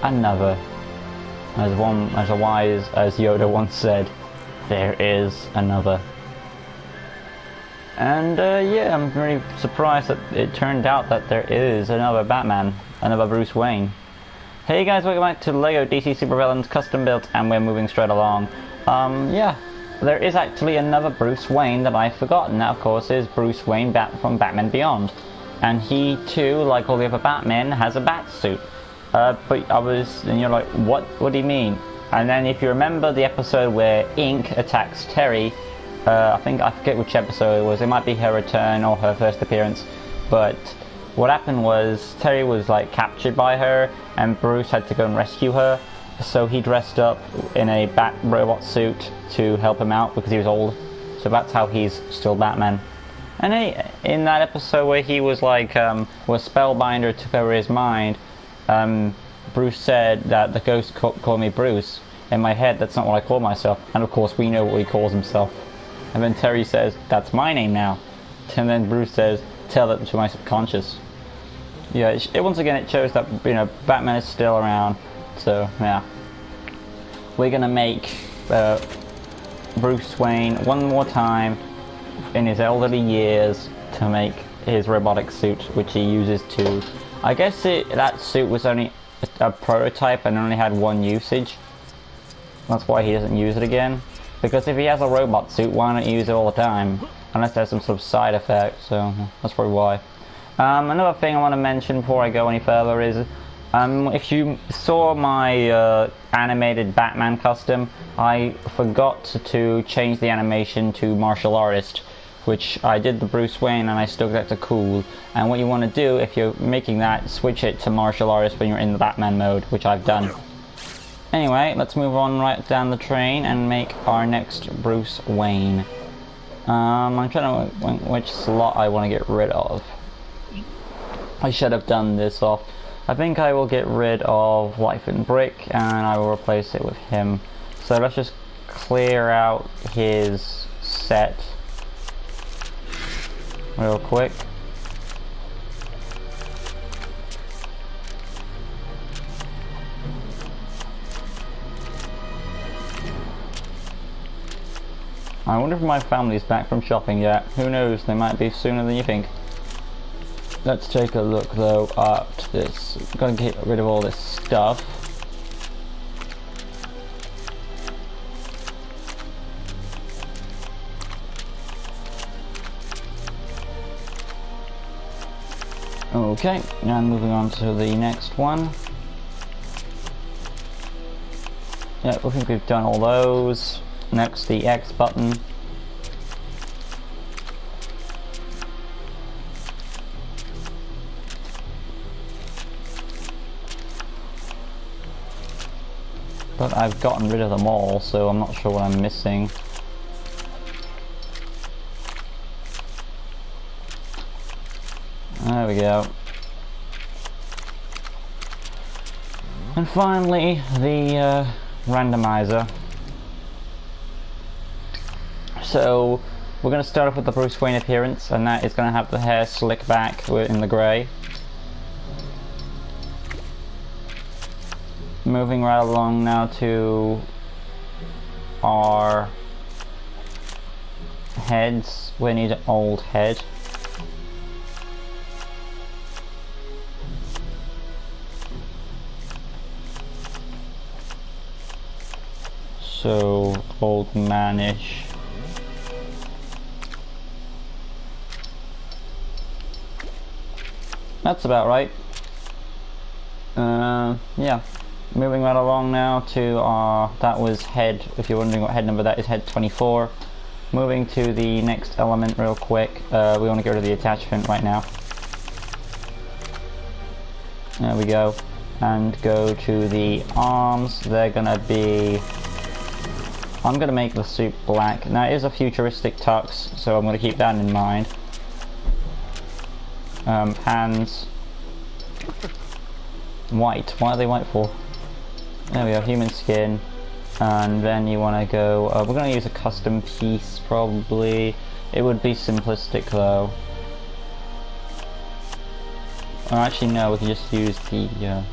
another. As a wise as Yoda once said, there is another. And yeah, I'm very surprised that it turned out that there is another Batman, another Bruce Wayne. Hey guys, welcome back to LEGO DC Supervillains Custom Built, and we're moving straight along. Yeah, there is actually another Bruce Wayne that I've forgotten. That, of course, is Bruce Wayne from Batman Beyond. And he, too, like all the other Batmen, has a bat suit. And you're like, what do you mean? And then if you remember the episode where Ink attacks Terry, I forget which episode it was, it might be her return or her first appearance, but what happened was Terry was like captured by her and Bruce had to go and rescue her, so he dressed up in a bat robot suit to help him out because he was old, so that's how he's still Batman. And in that episode where he was like, where Spellbinder took over his mind, Bruce said that the ghost called me Bruce. In my head, that's not what I call myself, and of course we know what he calls himself. And then Terry says, that's my name now. And then Bruce says, tell that to my subconscious. Yeah, once again it shows that, you know, Batman is still around. So, yeah. We're gonna make Bruce Wayne one more time in his elderly years to make his robotic suit, which he uses to... I guess that suit was only a prototype and only had one usage. That's why he doesn't use it again. Because if he has a robot suit, why not use it all the time? Unless there's some sort of side effect, so that's probably why. Another thing I want to mention before I go any further is, if you saw my animated Batman custom, I forgot to change the animation to martial artist, which I did the Bruce Wayne and I still got to cool. And what you want to do, if you're making that, switch it to martial artist when you're in the Batman mode, which I've done. Anyway, let's move on right down the train and make our next Bruce Wayne. I'm trying to think which slot I want to get rid of. I should have done this off. I think I will get rid of Life in Brick and I will replace it with him. So let's just clear out his set real quick. I wonder if my family's back from shopping yet. Who knows, they might be sooner than you think. Let's take a look though at this. I'm gonna get rid of all this stuff. Okay, and moving on to the next one. Yeah, I think we've done all those. Next, the X button. But I've gotten rid of them all, so I'm not sure what I'm missing. There we go. And finally, the randomizer. So we're going to start off with the Bruce Wayne appearance, and that is going to have the hair slick back in the grey. Moving right along now to our heads. We need an old head. So old manish. That's about right. Yeah. Moving right along now to our, that was head, if you're wondering what head number that is, head 24. Moving to the next element real quick. We want to get rid of the attachment right now. There we go. And go to the arms. They're gonna be, I'm gonna make the suit black. Now it is a futuristic tux, so I'm gonna keep that in mind. Hands. White. Why are they white for? There we go, human skin. And then you want to go, we're going to use a custom piece probably. It would be simplistic though. Or actually no, we can just use the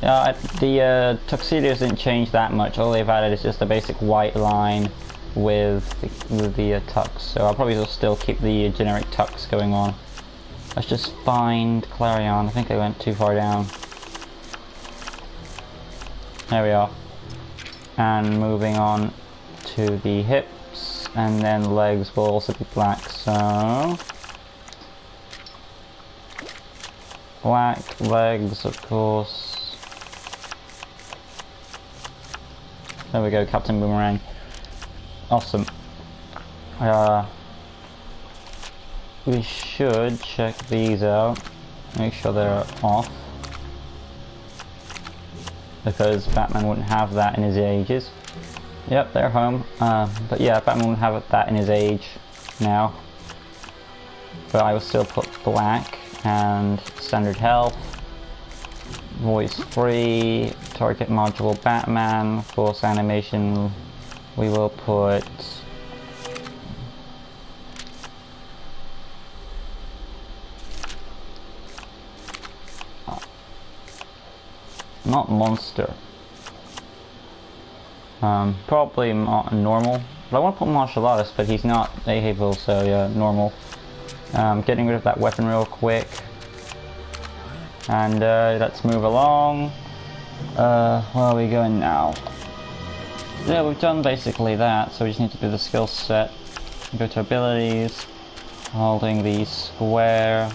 The tuxedos didn't change that much. All they've added is just a basic white line with the tux. So I'll probably still keep the generic tux going on. Let's just find Clarion. I think I went too far down. There we are. And moving on to the hips, and then legs will also be black. So black legs, of course. There we go, Captain Boomerang. Awesome. We should check these out, make sure they're off, because Batman wouldn't have that in his ages. Yep, they're home. But yeah, Batman wouldn't have that in his age now. But I will still put black and standard health, voice free, target module Batman, force animation. We will put not monster. Probably normal. But I want to put martial artist, but he's not able, so yeah, normal. Getting rid of that weapon real quick. And let's move along. Where are we going now? Yeah, we've done basically that, so we just need to do the skill set. Go to abilities, holding the square.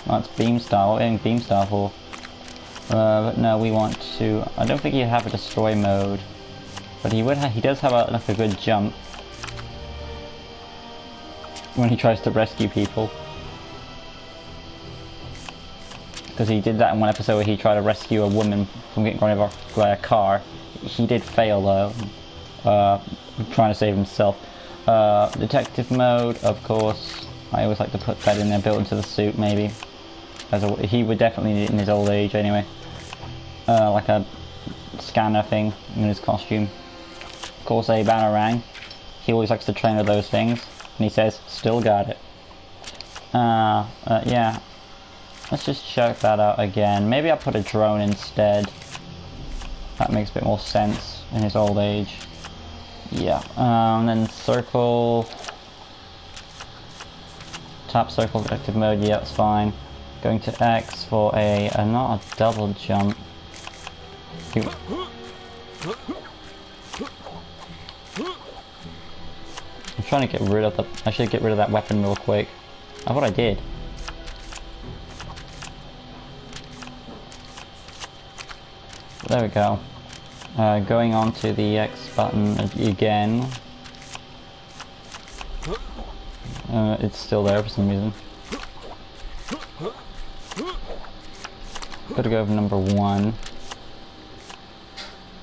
That's beam style. What are we getting beam style for? But no, we want to. I don't think he'd have a destroy mode, but he would. He does have like a good jump when he tries to rescue people. Because he did that in one episode where he tried to rescue a woman from getting run over by a car. He did fail though, trying to save himself. Detective mode, of course. I always like to put that in there, built into the suit maybe. He would definitely need it in his old age anyway. Like a scanner thing in his costume. Of course, a Batarang. He always likes to train with those things. And he says, still got it. Yeah. Let's just check that out again. Maybe I'll put a drone instead. That makes a bit more sense in his old age. Yeah. And then circle. Tap circle detective mode. Yeah, that's fine. Going to X for a not a double jump. I'm trying to get rid of the. I should get rid of that weapon real quick. I thought I did. There we go. Going on to the X button again. It's still there for some reason. Gotta go for number 1.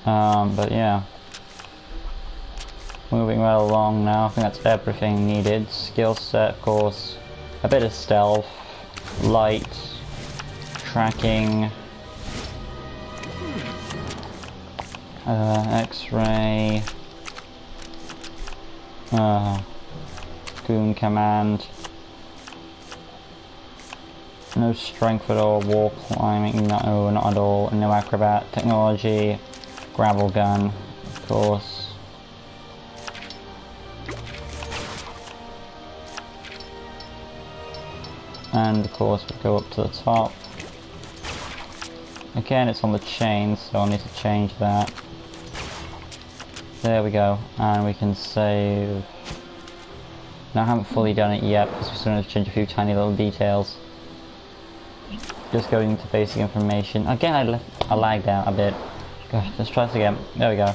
But yeah. Moving right along now. I think that's everything needed. Skill set, of course. A bit of stealth. Light. Tracking. X-ray. Goon command. No strength at all, wall climbing, no, not at all, no acrobat, technology, gravel gun, of course. And of course we go up to the top. Again, it's on the chain, so I'll need to change that. There we go, and we can save. Now I haven't fully done it yet, because we're still going to change a few tiny little details. Just going to basic information. Again, I lagged out a bit. Gosh, let's try this again. There we go.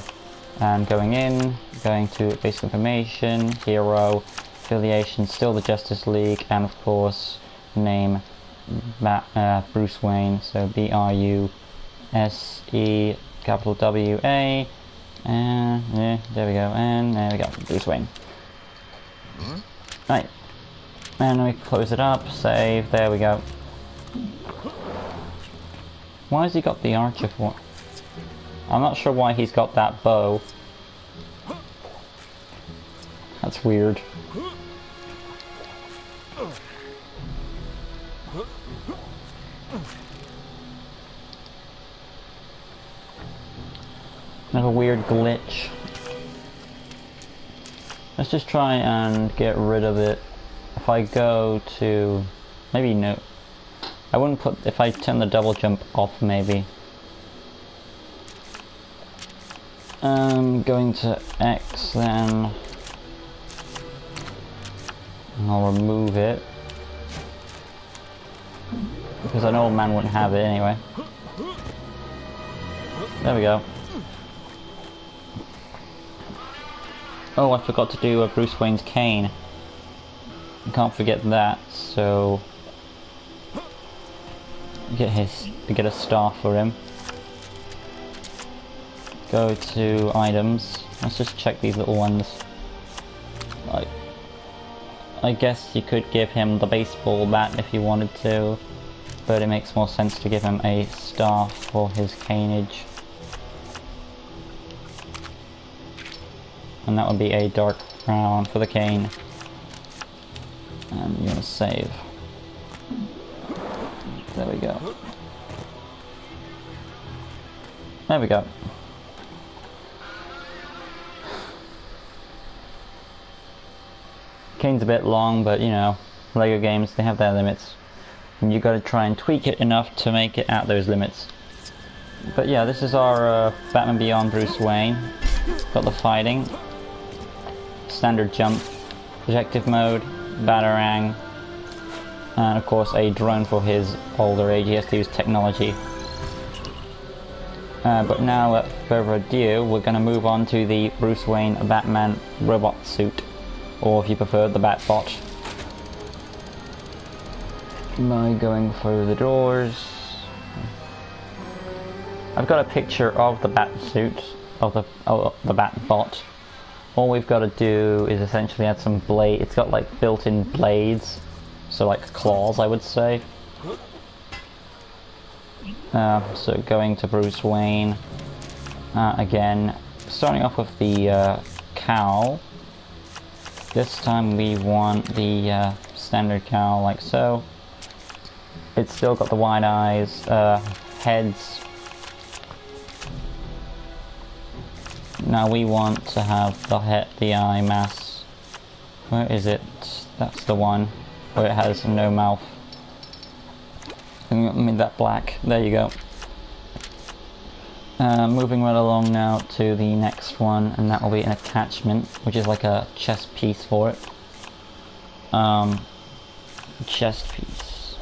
And going in, going to basic information, hero, affiliation, still the Justice League, and of course, name Bruce Wayne. So B-R-U-S-E, capital W-A, and yeah, there we go, and there we go, Bruce Wayne. Right, and we close it up, save, there we go. Why has he got the archer for? I'm not sure why he's got that bow. That's weird. I have a weird glitch. Let's just try and get rid of it. If I go to... maybe no. I wouldn't put... if I turn the double jump off maybe. Going to X then. And I'll remove it. Because an old man wouldn't have it anyway. There we go. Oh, I forgot to do Bruce Wayne's cane. I can't forget that, so... get a staff for him. Go to items. Let's just check these little ones. I guess you could give him the baseball bat if you wanted to, but it makes more sense to give him a staff for his caneage. And that would be a dark brown for the cane. And you're gonna save. There we go. There we go. Cane's a bit long, but you know, Lego games, they have their limits. And you gotta try and tweak it enough to make it at those limits. But yeah, this is our Batman Beyond Bruce Wayne. Got the fighting, standard jump, objective mode, Batarang, and of course a drone for his older age. He has to use technology. But now, without further ado, we're going to move on to the Bruce Wayne Batman robot suit, or if you prefer, the Batbot. By going through the doors. I've got a picture of the bat suit, of the Batbot. All we've got to do is essentially add some blade. It's got like built-in blades, so like claws, I would say. So going to Bruce Wayne again, starting off with the cowl. This time we want the standard cowl, like so. It's still got the wide eyes, heads. Now we want to have the eye mask. Where is it? That's the one where it has no mouth. I made that black. There you go. Moving right along now to the next one, and that will be an attachment, which is like a chest piece for it. Chest piece.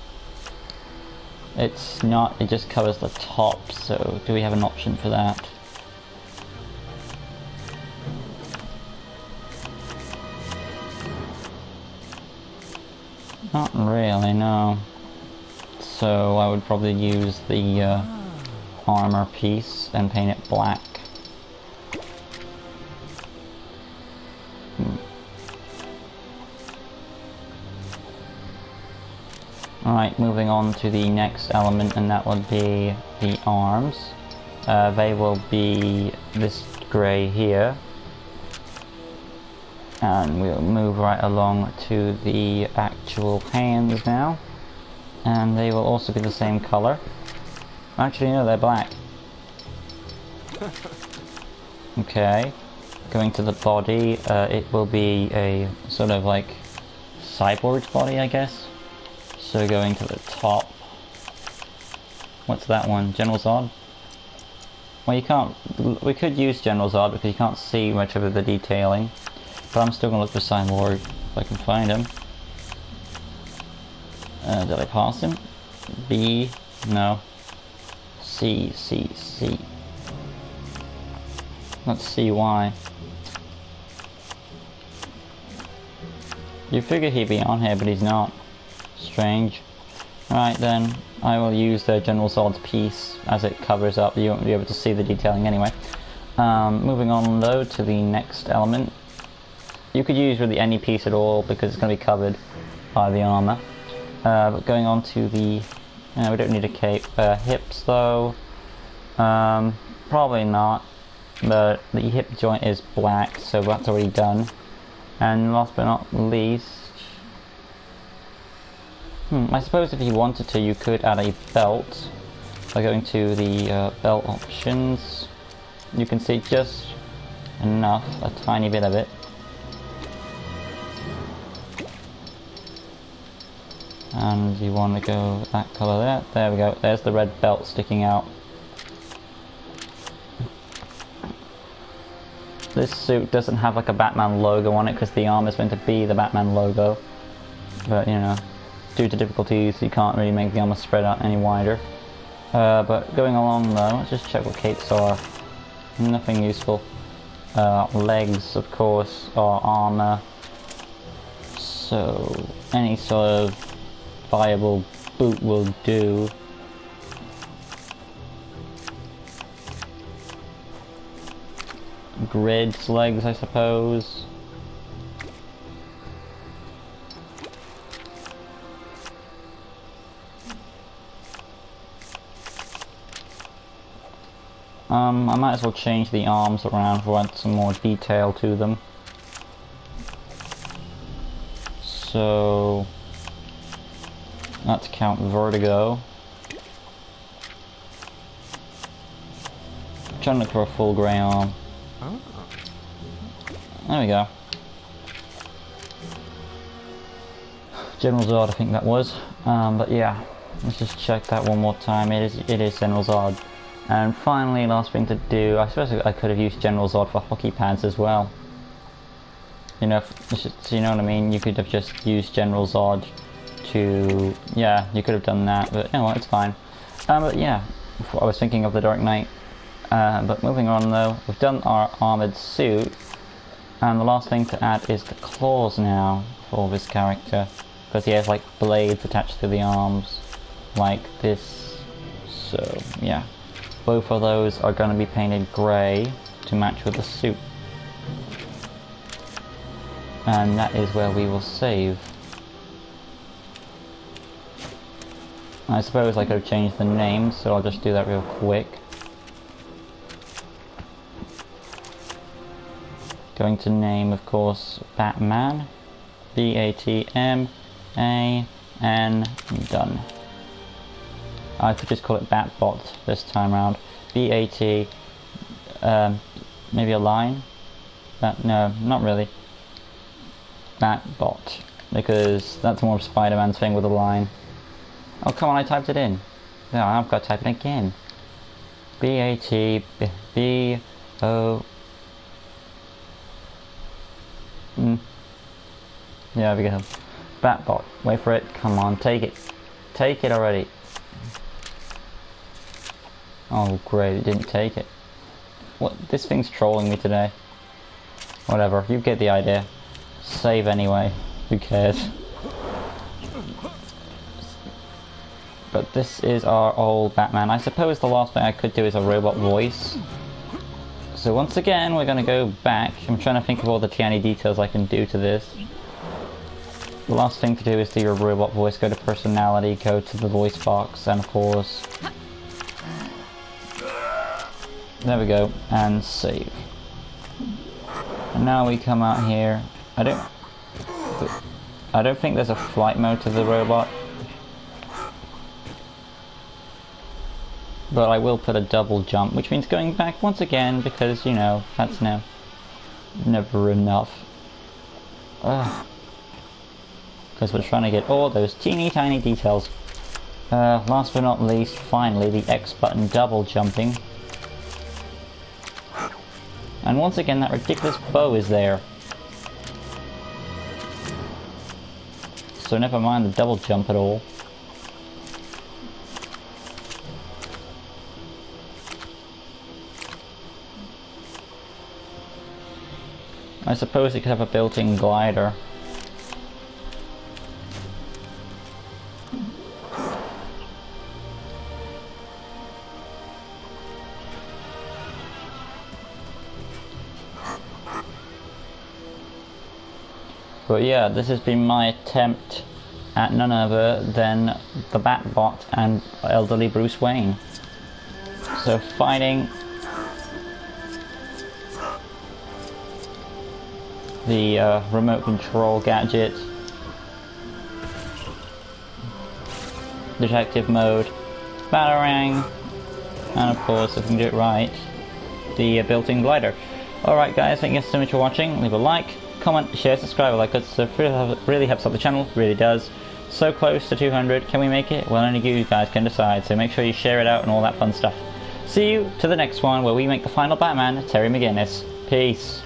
It's not, it just covers the top, so do we have an option for that? Not really, no. So I would probably use the armor piece and paint it black. Alright, moving on to the next element, and that would be the arms. They will be this grey here. And we'll move right along to the actual hands now. And they will also be the same color. Actually, no, they're black. Okay. Going to the body, it will be a sort of like cyborg's body, I guess. So going to the top. What's that one? General Zod? Well, you can't... we could use General Zod because you can't see much of the detailing. But I'm still going to look for Cyborg if I can find him. Did I pass him? B? No. C, C, C. Let's see why. You figure he'd be on here, but he's not. Strange. Right then, I will use the General Zod's piece as it covers up. You won't be able to see the detailing anyway. Moving on though to the next element. You could use really any piece at all because it's going to be covered by the armor. But going on to the... we don't need a cape. Hips though, probably not. But the hip joint is black, so that's already done. And last but not least, I suppose if you wanted to, you could add a belt by going to the belt options. You can see just enough, a tiny bit of it. And you want to go that colour there. There we go. There's the red belt sticking out. This suit doesn't have like a Batman logo on it because the arm is meant to be the Batman logo. But you know, due to difficulties, you can't really make the armor spread out any wider. But going along though, let's just check what capes are. Nothing useful. Legs, of course, are armor. So any sort of viable boot will do. Grid's legs, I suppose. I might as well change the arms around to add some more detail to them. So let's count vertigo. I'm trying to look for a full grey arm. There we go. General Zod, I think that was. But yeah, let's just check that one more time. It is General Zod. And finally, last thing to do, I suppose I could have used General Zod for hockey pads as well. You know, you know what I mean? You could have just used General Zod to, yeah, you could have done that, but you know what, it's fine. But yeah, I was thinking of the Dark Knight. But moving on though, we've done our armoured suit, and the last thing to add is the claws now for this character, because he has like blades attached to the arms, like this. So yeah. Both of those are going to be painted grey to match with the suit. And that is where we will save. I suppose I could have changed the name, so I'll just do that real quick. Going to name, of course, Batman. B-A-T-M-A-N, done. I could just call it Batbot this time around. B-A-T, maybe a line? No, not really. Batbot, because that's more of Spider-Man's thing with a line. Oh come on, I typed it in. No, I've got to type it again. B-A-T, B-O... Yeah, there we go. Batbot, wait for it, come on, take it. Take it already. Oh great, it didn't take it. What? This thing's trolling me today. Whatever, you get the idea. Save anyway, who cares. But this is our old Batman. I suppose the last thing I could do is a robot voice. So once again, we're gonna go back. I'm trying to think of all the tiny details I can do to this. The last thing to do is do your robot voice, go to personality, go to the voice box, and of course... There we go, and save. And now we come out here. I don't think there's a flight mode to the robot. But I will put a double jump, which means going back once again, because, you know, that's never enough. Because we're trying to get all those teeny tiny details. Last but not least, finally, the X button double jumping. And once again, that ridiculous bow is there. So never mind the double jump at all. I suppose it could have a built-in glider. But yeah, this has been my attempt at none other than the Batbot and elderly Bruce Wayne. So fighting the remote control gadget. detective mode, Batarang, and of course, if we can do it right, the built-in glider. Alright guys, thank you so much for watching. Leave a like, comment, share, subscribe, all that good stuff. Really helps out the channel, really does. So close to 200, can we make it? Well, only you guys can decide, so make sure you share it out and all that fun stuff. See you to the next one where we make the final Batman, Terry McGinnis. Peace.